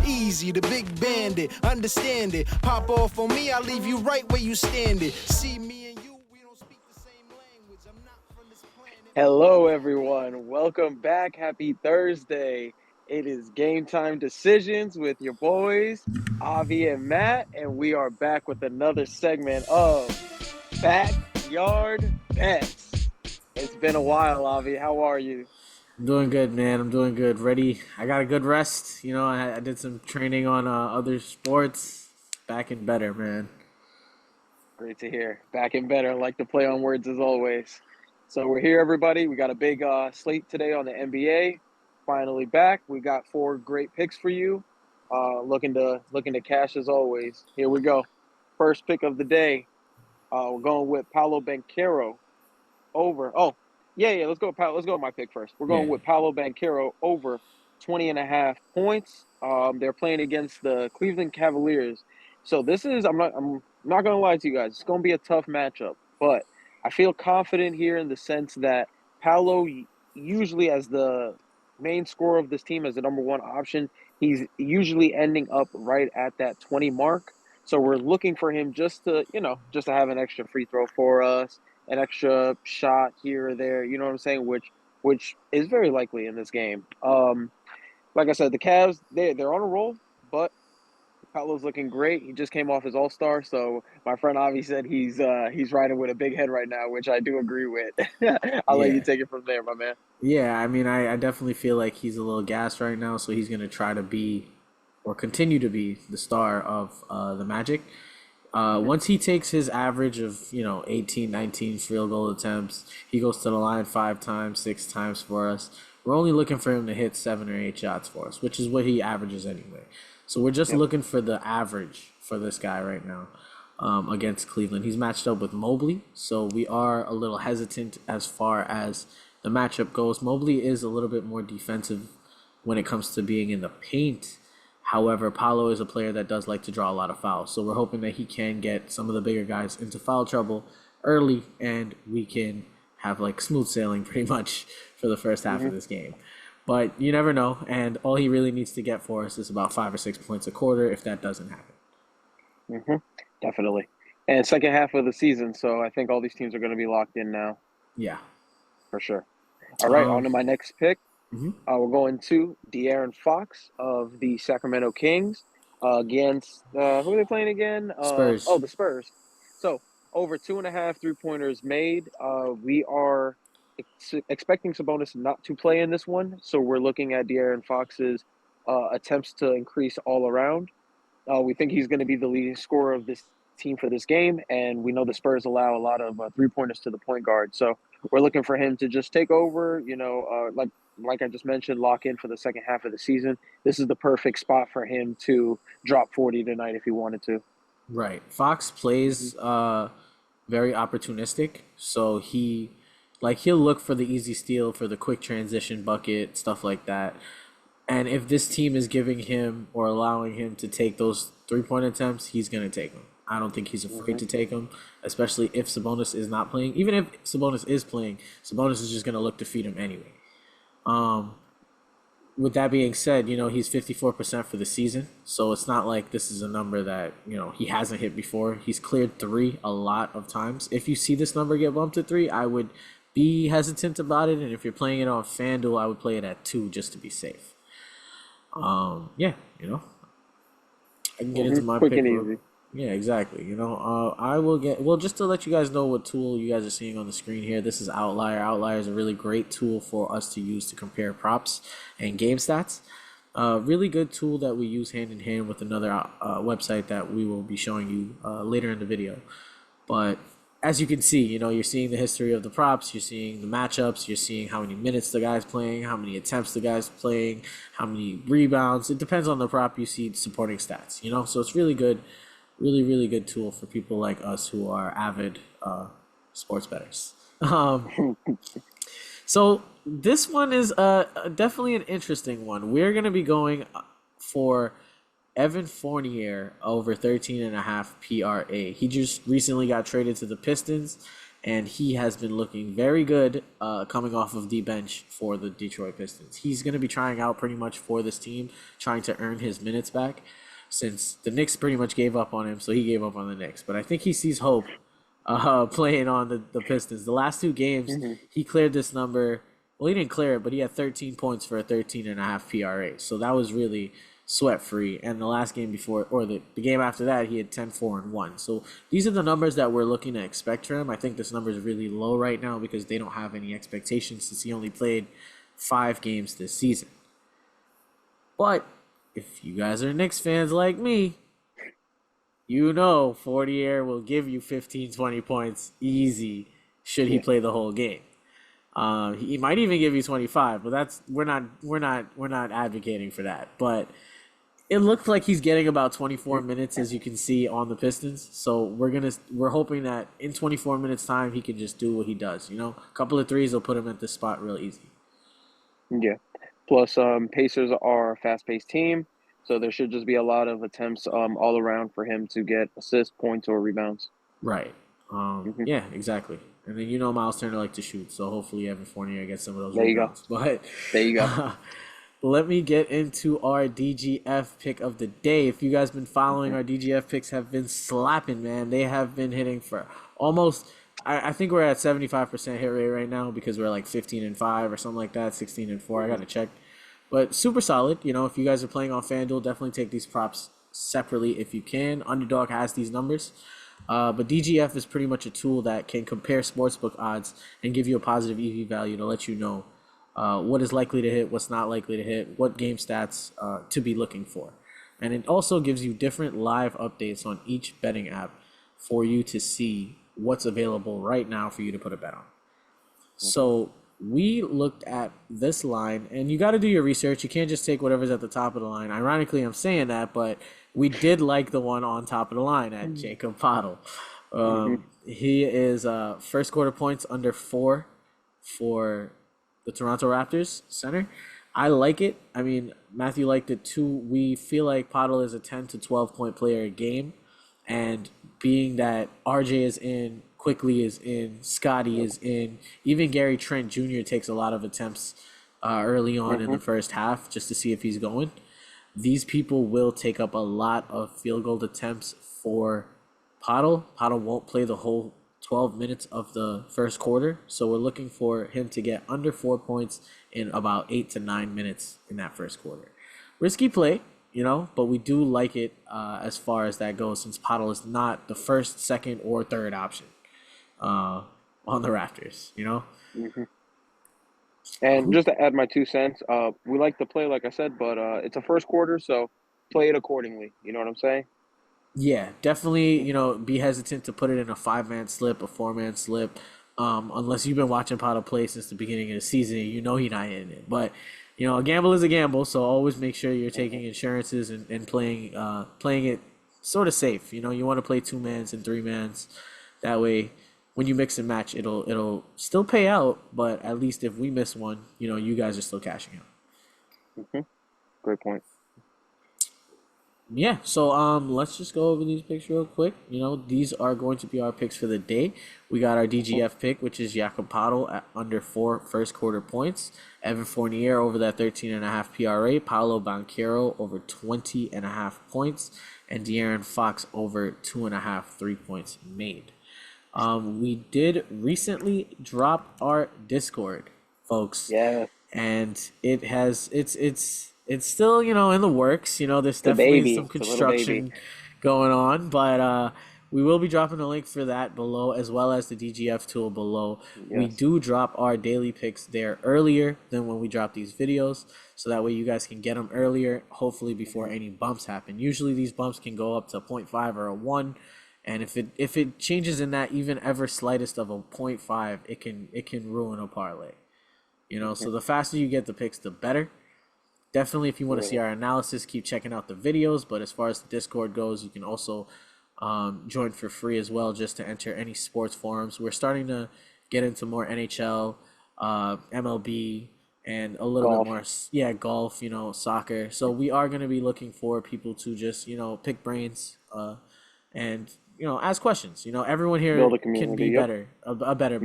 Easy, the big bandit, understand it. Pop off on me, I'll leave you right where you standing. See me and you, we don't speak the same language. I'm not from this planet. Hello, everyone. Welcome back. Happy Thursday. It is game time decisions with your boys, Avi and Matt, and we are back with another segment of Backyard Bets. It's been a while, Avi. How are you? I'm doing good, man. I'm doing good. Ready. I got a good rest. I did some training on other sports. Back and better, man. Great to hear. Back and better. Like to play on words as always. So we're here, everybody. We got a big slate today on the NBA. Finally back. We got 4 great picks for you. Looking to cash as always. Here we go. First pick of the day. We're going with Paolo Banchero over. Oh, yeah. Let's go with my pick first. We're going with Paolo Banchero over 20.5 points. They're playing against the Cleveland Cavaliers. So this is I'm not gonna lie to you guys. It's gonna be a tough matchup, but I feel confident here in the sense that Paolo usually as the main scorer of this team as the number one option, he's usually ending up right at that 20 mark. So we're looking for him just to have an extra free throw for us, an extra shot here or there, you know what I'm saying, which is very likely in this game. Like I said, the Cavs, they're on a roll, but Paolo's looking great. He just came off his All-Star, so my friend Avi said he's riding with a big head right now, which I do agree with. I'll let you take it from there, my man. Yeah, I mean, I definitely feel like he's a little gassed right now, so he's going to try to be or continue to be the star of the Magic. Once he takes his average of, 18, 19 field goal attempts, he goes to the line 5 times, 6 times for us. We're only looking for him to hit 7 or 8 shots for us, which is what he averages anyway. So we're just looking for the average for this guy right now against Cleveland. He's matched up with Mobley, so we are a little hesitant as far as the matchup goes. Mobley is a little bit more defensive when it comes to being in the paint. However, Paolo is a player that does like to draw a lot of fouls, so we're hoping that he can get some of the bigger guys into foul trouble early, and we can have like smooth sailing pretty much for the first half of this game. But you never know, and all he really needs to get for us is about 5 or 6 points a quarter if that doesn't happen. Definitely. And second half of the season, so I think all these teams are going to be locked in now. Yeah. For sure. All right, on to my next pick. We're going to De'Aaron Fox of the Sacramento Kings against, who are they playing again? Spurs. The Spurs. So over 2.5 3-pointers made. We are expecting Sabonis not to play in this one, so we're looking at De'Aaron Fox's attempts to increase all around. We think he's going to be the leading scorer of this team for this game, and we know the Spurs allow a lot of 3-pointers to the point guard. So we're looking for him to just take over, like I just mentioned, lock in for the second half of the season. This is the perfect spot for him to drop 40 tonight if he wanted to. Right. Fox plays very opportunistic, so he'll look for the easy steal, for the quick transition bucket, stuff like that. And if this team is giving him or allowing him to take those 3-point attempts, he's going to take them. I don't think he's afraid to take them, especially if Sabonis is not playing. Even if Sabonis is playing, Sabonis is just going to look to feed him anyway. With that being said, he's 54% for the season, so it's not like this is a number that, he hasn't hit before. He's cleared 3 a lot of times. If you see this number get bumped to 3, I would be hesitant about it, and if you're playing it on FanDuel, I would play it at 2 just to be safe. I can get into my quick pick. And easy. Yeah, exactly. I will just to let you guys know what tool you guys are seeing on the screen here. This is Outlier. Outlier is a really great tool for us to use to compare props and game stats. Really good tool that we use hand in hand with another website that we will be showing you later in the video. But as you can see, you're seeing the history of the props, you're seeing the matchups, you're seeing how many minutes the guy's playing, how many attempts the guy's playing, how many rebounds. It depends on the prop, you see supporting stats, so it's really good, really good tool for people like us who are avid sports bettors. So this one is definitely an interesting one. We're going to be going for Evan Fournier over 13.5 PRA. He just recently got traded to the Pistons, and he has been looking very good coming off of the bench for the Detroit Pistons. He's going to be trying out pretty much for this team, trying to earn his minutes back, since the Knicks pretty much gave up on him, so he gave up on the Knicks. But I think he sees hope playing on the Pistons. The last 2 games, he cleared this number. Well, he didn't clear it, but he had 13 points for a 13.5 PRA. So that was really sweat-free. And the last game before, or the game after that, he had 10, 4, and 1. So these are the numbers that we're looking to expect from him. I think this number is really low right now because they don't have any expectations since he only played 5 games this season. But if you guys are Knicks fans like me, you know Fortier will give you 15, 20 points easy should he play the whole game. He might even give you 25, but we're not advocating for that. But it looked like he's getting about 24 minutes, as you can see on the Pistons. So we're hoping that in 24 minutes time he can just do what he does. You know, a couple of threes will put him at this spot real easy. Yeah. Plus, Pacers are a fast-paced team, so there should just be a lot of attempts all around for him to get assists, points, or rebounds. Right. Yeah, exactly. And then Miles Turner like to shoot, so hopefully Evan Fournier gets some of those rebounds. But there you go. Let me get into our DGF pick of the day. If you guys been following, our DGF picks have been slapping, man. They have been hitting for almost. I think we're at 75% hit rate right now because we're like 15-5 or something like that, 16-4. I gotta check, but super solid. If you guys are playing on FanDuel, definitely take these props separately if you can. Underdog has these numbers. But DGF is pretty much a tool that can compare sportsbook odds and give you a positive EV value to let you know what is likely to hit, what's not likely to hit, what game stats to be looking for. And it also gives you different live updates on each betting app for you to see what's available right now for you to put a bet on. So we looked at this line, and you got to do your research. You can't just take whatever's at the top of the line. Ironically, I'm saying that, but we did like the one on top of the line at Jacob Pottle. He is first quarter points under 4 for the Toronto Raptors center. I like it. I mean, Matthew liked it too. We feel like Pottle is a 10 to 12 point player a game. And being that RJ is in, Quickly is in, Scotty is in, even Gary Trent Jr. takes a lot of attempts early on in the first half just to see if he's going. These people will take up a lot of field goal attempts for Pottle. Pottle won't play the whole 12 minutes of the first quarter, so we're looking for him to get under 4 points in about 8 to 9 minutes in that first quarter. Risky play, but we do like it as far as that goes, since Pottle is not the first, second, or third option on the Raptors, And just to add my 2 cents, we like to play, like I said, but it's a first quarter, so play it accordingly. You know what I'm saying? Yeah, definitely, be hesitant to put it in a 5-man slip, a 4-man slip, unless you've been watching Pottle play since the beginning of the season, he's not hitting it. But, a gamble is a gamble, so always make sure you're taking insurances and playing it sort of safe. You want to play 2-mans and 3-mans. That way, when you mix and match, it'll still pay out, but at least if we miss one, you guys are still cashing out. Great point. Yeah, so let's just go over these picks real quick. These are going to be our picks for the day. We got our DGF pick, which is Jakob Pottle at under 4 first quarter points. Evan Fournier over that 13.5 PRA. Paolo Banchero over 20.5 points. And De'Aaron Fox over 2.5 3 points made. We did recently drop our Discord, folks. Yeah. And it's still, in the works. There's definitely some construction going on, but we will be dropping a link for that below, as well as the DGF tool below. Yes. We do drop our daily picks there earlier than when we drop these videos, so that way you guys can get them earlier, hopefully before any bumps happen. Usually these bumps can go up to 0.5 or a 1, and if it changes in that even ever slightest of a 0.5, it can ruin a parlay. So the faster you get the picks, the better. Definitely, if you want to see our analysis, keep checking out the videos. But as far as the Discord goes, you can also join for free as well, just to enter any sports forums. We're starting to get into more NHL, MLB, and a little bit more, golf, soccer. So we are going to be looking for people to just, pick brains and ask questions. Everyone here Build a can community, be yep. better, a better.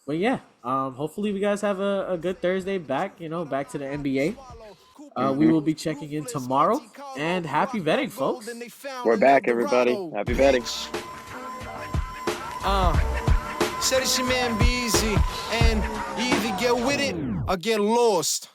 But yeah, hopefully we guys have a good Thursday back. Back to the NBA. We will be checking in tomorrow, and happy betting, folks. We're back, everybody. Happy betting. Said it's your man BEa YY, and you either get with it or get lost.